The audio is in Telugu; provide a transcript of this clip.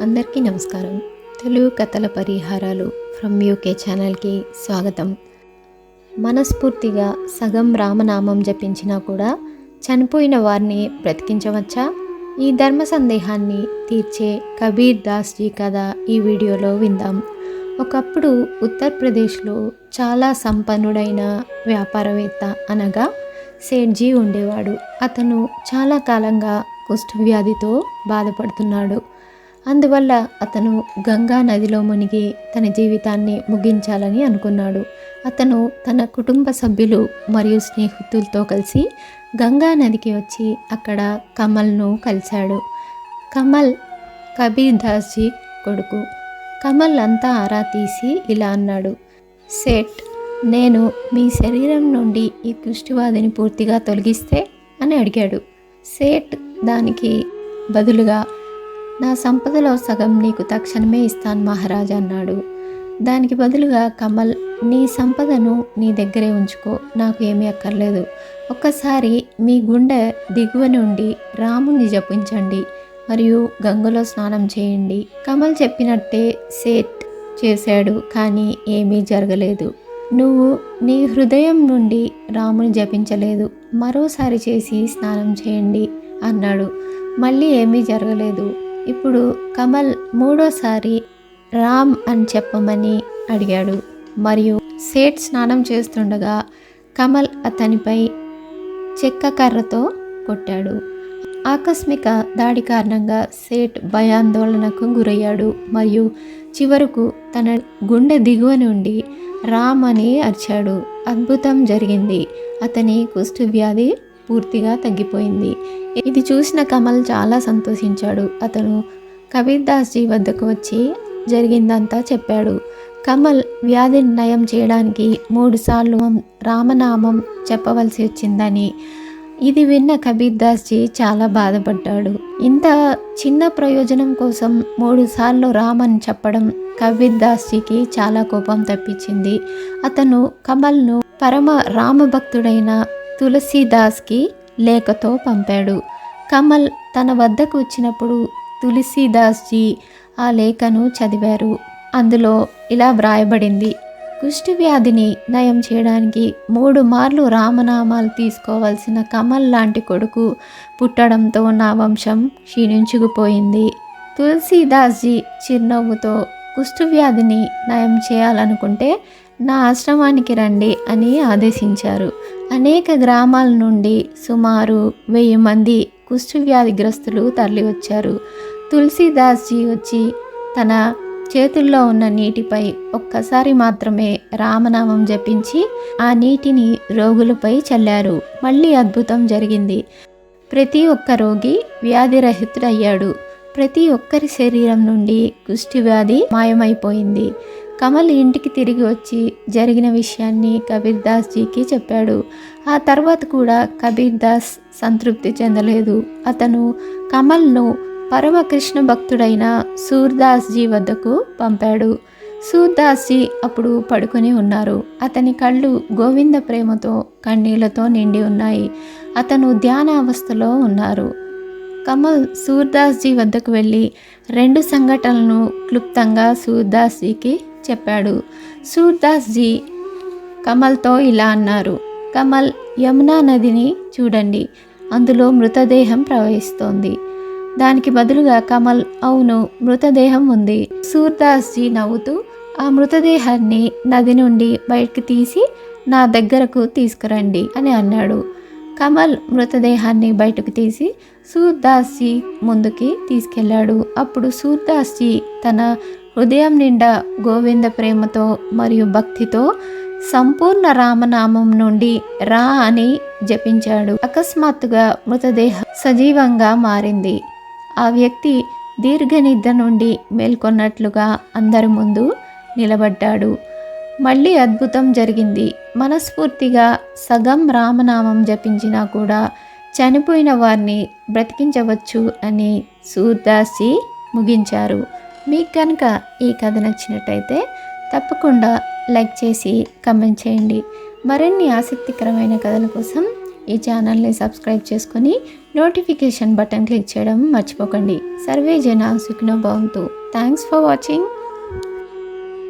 అందరికీ నమస్కారం. తెలుగు కథల పరిహారాలు ఫ్రమ్ యూకే ఛానల్కి స్వాగతం. మనస్ఫూర్తిగా సగం రామనామం జపించినా కూడా చనిపోయిన వారిని బ్రతికించవచ్చా? ఈ ధర్మ సందేహాన్ని తీర్చే కబీర్ దాస్ జీ కథ ఈ వీడియోలో విందాం. ఒకప్పుడు ఉత్తరప్రదేశ్లో చాలా సంపన్నుడైన వ్యాపారవేత్త అనగా సేఠ్జీ ఉండేవాడు. అతను చాలా కాలంగా కుష్ఠవ్యాధితో బాధపడుతున్నాడు. అందువల్ల అతను గంగా నదిలో మునిగి తన జీవితాన్ని ముగించాలని అనుకున్నాడు. అతను తన కుటుంబ సభ్యులు మరియు స్నేహితులతో కలిసి గంగా నదికి వచ్చి అక్కడ కమల్ను కలిశాడు. కమల్ కబీర్ దాస్ జీ కొడుకు. కమల్ అంతా ఆరా తీసి ఇలా అన్నాడు, సేఠ్, నేను మీ శరీరం నుండి ఈ కుష్ఠవ్యాధిని పూర్తిగా తొలగిస్తే అని అడిగాడు. సేఠ్ దానికి బదులుగా, నా సంపదలో సగం నీకు తక్షణమే ఇస్తాను మహారాజా అన్నాడు. దానికి బదులుగా కమల్, నీ సంపదను నీ దగ్గరే ఉంచుకో, నాకు ఏమీ అక్కర్లేదు. ఒక్కసారి మీ గుండె దిగువ నుండి రాముని జపించండి మరియు గంగలో స్నానం చేయండి. కమల్ చెప్పినట్టే సేఠ్ చేశాడు, కానీ ఏమీ జరగలేదు. నువ్వు నీ హృదయం నుండి రాముని జపించలేదు, మరోసారి చేసి స్నానం చేయండి అన్నాడు. మళ్ళీ ఏమీ జరగలేదు. ఇప్పుడు కమల్ మూడోసారి రామ్ అని చెప్పమని అడిగాడు మరియు సేఠ్ స్నానం చేస్తుండగా కమల్ అతనిపై చెక్క కర్రతో కొట్టాడు. ఆకస్మిక దాడి కారణంగా సేఠ్ భయాందోళనకు గురయ్యాడు మరియు చివరకు తన గుండె దిగువ నుండి రామ్ అని అరిచాడు. అద్భుతం జరిగింది. అతని కుష్ఠవ్యాధి పూర్తిగా తగ్గిపోయింది. ఇది చూసిన కమల్ చాలా సంతోషించాడు. అతను కబీర్ దాస్ జీ వద్దకు వచ్చి జరిగిందంతా చెప్పాడు. కమల్ వ్యాధిని నయం చేయడానికి 3 సార్లు రామనామం చెప్పవలసి వచ్చిందని ఇది విన్న కబీర్ దాస్ జీ చాలా బాధపడ్డాడు. ఇంత చిన్న ప్రయోజనం కోసం 3 సార్లు రామ్ అని చెప్పడం కబీర్ దాస్ జీకి చాలా కోపం తెప్పించింది. అతను కమల్ను పరమ రామభక్తుడైన తులసీదాస్కి లేఖతో పంపాడు. కమల్ తన వద్దకు వచ్చినప్పుడు తులసీదాస్ జీ ఆ లేఖను చదివారు. అందులో ఇలా వ్రాయబడింది, కుష్ఠవ్యాధిని నయం చేయడానికి 3 మార్లు రామనామాలు తీసుకోవాల్సిన కమల్ లాంటి కొడుకు పుట్టడంతో నా వంశం క్షీణించుకుపోయింది. తులసీదాస్ జీ చిరునవ్వుతో, కుష్ఠవ్యాధిని నయం చేయాలనుకుంటే నా ఆశ్రమానికి రండి అని ఆదేశించారు. అనేక గ్రామాల నుండి సుమారు 1000 మంది కుష్ఠవ్యాధిగ్రస్తులు తరలి వచ్చారు. తులసీదాస్ జీ వచ్చి తన చేతుల్లో ఉన్న నీటిపై ఒక్కసారి మాత్రమే రామనామం జపించి ఆ నీటిని రోగులపై చల్లారు. మళ్ళీ అద్భుతం జరిగింది. ప్రతి ఒక్క రోగి వ్యాధిరహితుడయ్యాడు. ప్రతి ఒక్కరి శరీరం నుండి కుష్ఠవ్యాధి మాయమైపోయింది. కమల్ ఇంటికి తిరిగి వచ్చి జరిగిన విషయాన్ని కబీర్ దాస్ జీకి చెప్పాడు. ఆ తర్వాత కూడా కబీర్ దాస్ సంతృప్తి చెందలేదు. అతను కమల్ను పరమ కృష్ణ భక్తుడైన సూర్దాస్ జీ వద్దకు పంపాడు. సూర్దాస్ జీ అప్పుడు పడుకొని ఉన్నారు. అతని కళ్ళు గోవింద ప్రేమతో కన్నీళ్లతో నిండి ఉన్నాయి. అతను ధ్యాన అవస్థలో ఉన్నారు. కమల్ సూర్దాస్ జీ వద్దకు వెళ్ళి 2 సంఘటనలను క్లుప్తంగా సూర్దాస్ జీకి చెప్పాడు. సూర్దాస్ జీ కమల్తో ఇలా అన్నారు, కమల్, యమునా నదిని చూడండి, అందులో మృతదేహం ప్రవహిస్తోంది. దానికి బదులుగా కమల్, అవును, మృతదేహం ఉంది. సూర్దాస్ జీ నవ్వుతూ, ఆ మృతదేహాన్ని నది నుండి బయటకు తీసి నా దగ్గరకు తీసుకురండి అని అన్నాడు. కమల్ మృతదేహాన్ని బయటకు తీసి సూర్దాస్ జీ ముందుకి తీసుకెళ్లాడు. అప్పుడు సూర్దాస్ జీ తన హృదయం నిండా గోవింద ప్రేమతో మరియు భక్తితో సంపూర్ణ రామనామం నుండి రా అని జపించాడు. అకస్మాత్తుగా మృతదేహం సజీవంగా మారింది. ఆ వ్యక్తి దీర్ఘనిద్ర నుండి మేల్కొన్నట్లుగా అందరి ముందు నిలబడ్డాడు. మళ్ళీ అద్భుతం జరిగింది. మనస్ఫూర్తిగా సగం రామనామం జపించినా కూడా చనిపోయిన వారిని బ్రతికించవచ్చు అని సూర్దాస్ జీ ముగించారు. మీకు కనుక ఈ కథ నచ్చినట్టయితే తప్పకుండా లైక్ చేసి కమెంట్ చేయండి. మరిన్ని ఆసక్తికరమైన కథల కోసం ఈ ఛానల్ని సబ్స్క్రైబ్ చేసుకొని నోటిఫికేషన్ బటన్ క్లిక్ చేయడం మర్చిపోకండి. సర్వే జన సుఖినో భవంతు. Thanks for watching.